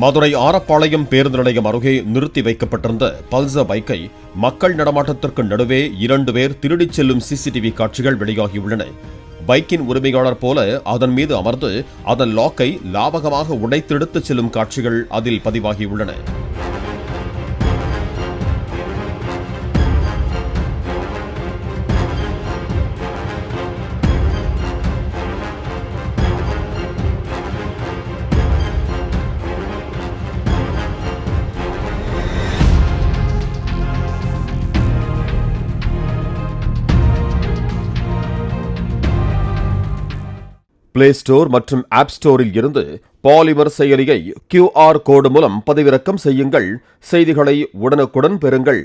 மதுரை ஆரப்பாளையம் பேருந்து நிலையம் அருகே நிறுத்தி வைக்கப்பட்டிருந்த பல்சர் பைக்கை மக்கள் நடமாட்டத்திற்கு நடுவே 2 பேர் திருடிச் செல்லும் சிசிடிவி காட்சிகள் வெளியாகியுள்ளன. பைக்கின் உரிமையாளர் போல அதன் மீது அமர்ந்து அதன் லாக்கை லாபகமாக உடைத்தெடுத்துச் செல்லும் காட்சிகள் அதில் பதிவாகியுள்ளன. பிளே ஸ்டோர் மற்றும் ஆப் ஸ்டோரில் இருந்து பாலிமர் செயலியை QR கோடு மூலம் பதிவிறக்கம் செய்யுங்கள். செய்திகளை உடனுக்குடன் பெறுங்கள்.